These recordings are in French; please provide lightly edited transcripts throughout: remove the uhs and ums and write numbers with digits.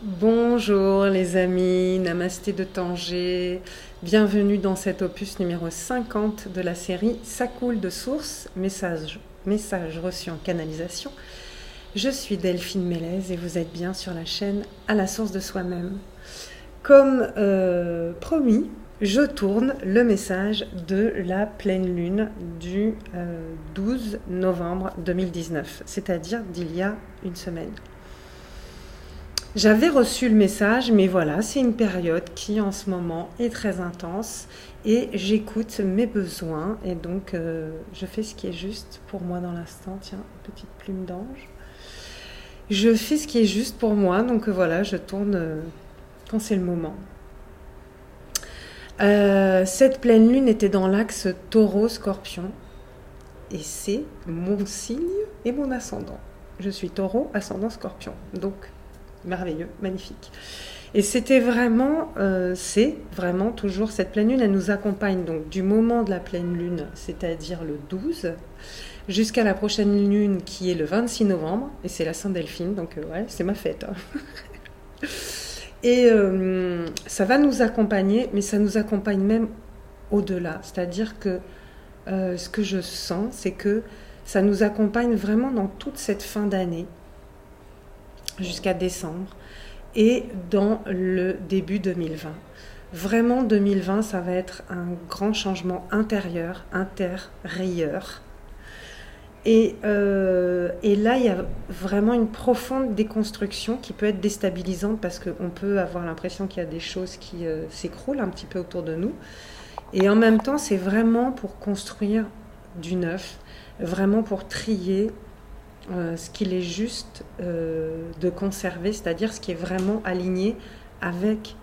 Bonjour les amis, Namasté de Tanger, bienvenue dans cet opus numéro 50 de la série Ça coule de source, message reçu en canalisation. Je suis Delphine Mélez et vous êtes bien sur la chaîne À la source de soi-même. Comme promis, je tourne le message de la pleine lune du 12 novembre 2019, c'est-à-dire d'il y a une semaine. J'avais reçu le message, mais voilà, c'est une période qui en ce moment est très intense et j'écoute mes besoins et donc je fais ce qui est juste pour moi dans l'instant. Tiens, petite plume d'ange. Je fais ce qui est juste pour moi, donc voilà, je tourne quand c'est le moment. Cette pleine lune était dans l'axe Taureau-Scorpion et c'est mon signe et mon ascendant. Je suis Taureau, ascendant Scorpion, donc merveilleux, magnifique. Et c'était vraiment, c'est vraiment toujours cette pleine lune, elle nous accompagne donc du moment de la pleine lune, c'est-à-dire le 12, jusqu'à la prochaine lune qui est le 26 novembre, et c'est la Saint-Delphine, donc ouais, c'est ma fête. Hein. Et ça va nous accompagner, mais ça nous accompagne même au-delà, c'est-à-dire que ce que je sens, c'est que ça nous accompagne vraiment dans toute cette fin d'année, jusqu'à décembre, et dans le début 2020. Vraiment, 2020, ça va être un grand changement intérieur, interrayeur. Et là, il y a vraiment une profonde déconstruction qui peut être déstabilisante parce qu'on peut avoir l'impression qu'il y a des choses qui s'écroulent un petit peu autour de nous. Et en même temps, c'est vraiment pour construire du neuf, vraiment pour trier ce qu'il est juste de conserver, c'est-à-dire ce qui est vraiment aligné avec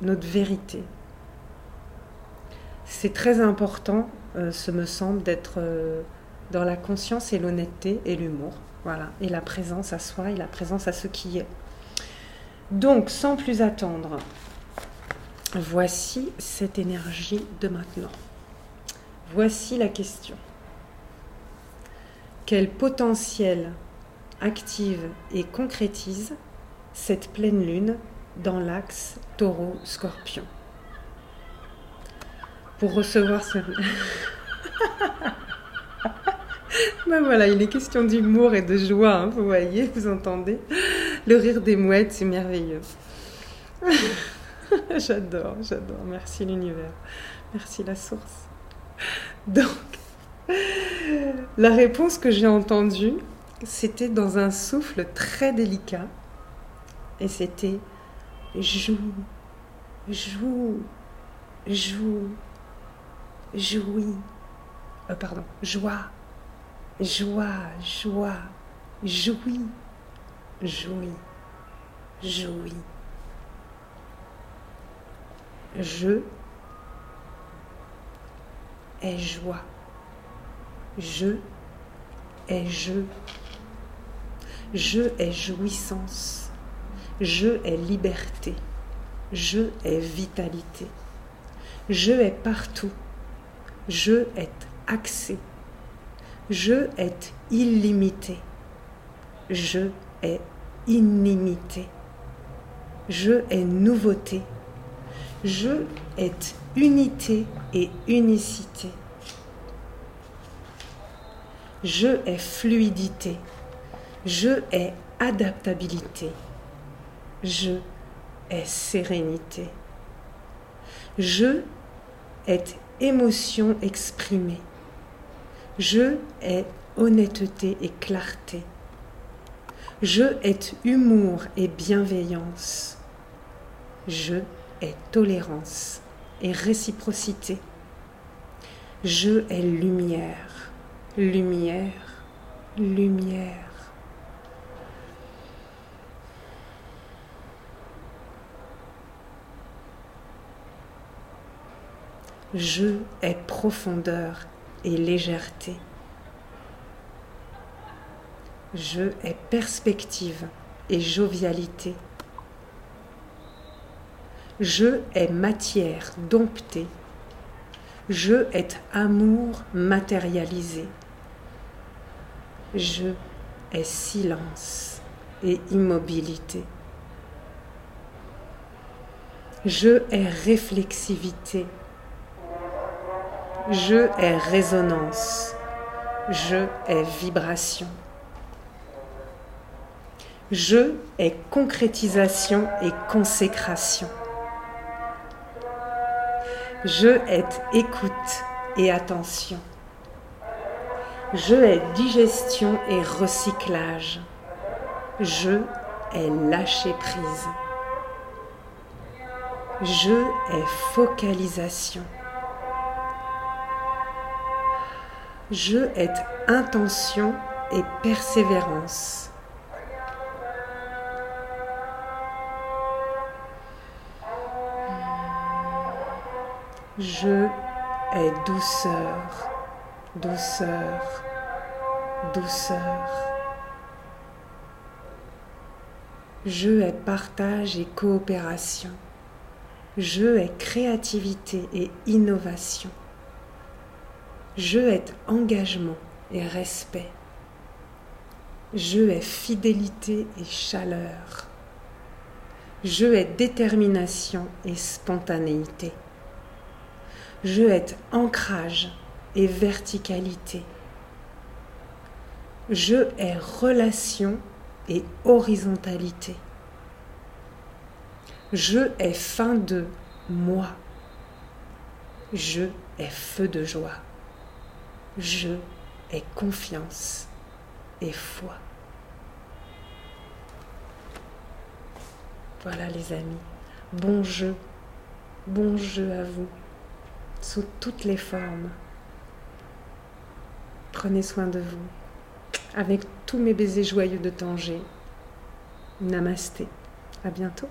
notre vérité. C'est très important, ce me semble, d'être dans la conscience et l'honnêteté et l'humour, voilà, et la présence à soi et la présence à ce qui est. Donc, sans plus attendre, voici cette énergie de maintenant. Voici la question. Quel potentiel active et concrétise cette pleine lune dans l'axe Taureau-Scorpion? Pour recevoir ce... Ben voilà, il est question d'humour et de joie, hein, vous voyez, vous entendez? Le rire des mouettes, c'est merveilleux. J'adore, merci l'univers, merci la source. Donc, la réponse que j'ai entendue, c'était dans un souffle très délicat. Et c'était joue, joue, joue, jouis. Joie, joie, joie, jouis, jouis, jouis. Je est joie. Je est jeu. Je est jouissance. Je est liberté. Je est vitalité. Je est partout. Je est accès. Je est illimité. Je est inimité. Je est nouveauté. Je est unité et unicité. Je est fluidité. Je est adaptabilité. Je est sérénité. Je est émotion exprimée. Je est honnêteté et clarté. Je est humour et bienveillance. Je est tolérance et réciprocité. Je est lumière, lumière, lumière. Je est profondeur et légèreté. Je est perspective et jovialité. Je est matière domptée. Je est amour matérialisé. Je est silence et immobilité. Je est réflexivité. Je est résonance. Je est vibration. Je est concrétisation et consécration. Je est écoute et attention. Je est digestion et recyclage. Je est lâcher prise. Je est focalisation. Je est intention et persévérance. Je est douceur, douceur, douceur. Je est partage et coopération. Je est créativité et innovation. Je est engagement et respect. Je est fidélité et chaleur. Je est détermination et spontanéité. Je est ancrage et verticalité. Je est relation et horizontalité. Je est fin de moi. Je est feu de joie. Je est confiance et foi. Voilà les amis, bon jeu à vous, sous toutes les formes. Prenez soin de vous, avec tous mes baisers joyeux de Tanger. Namasté, à bientôt.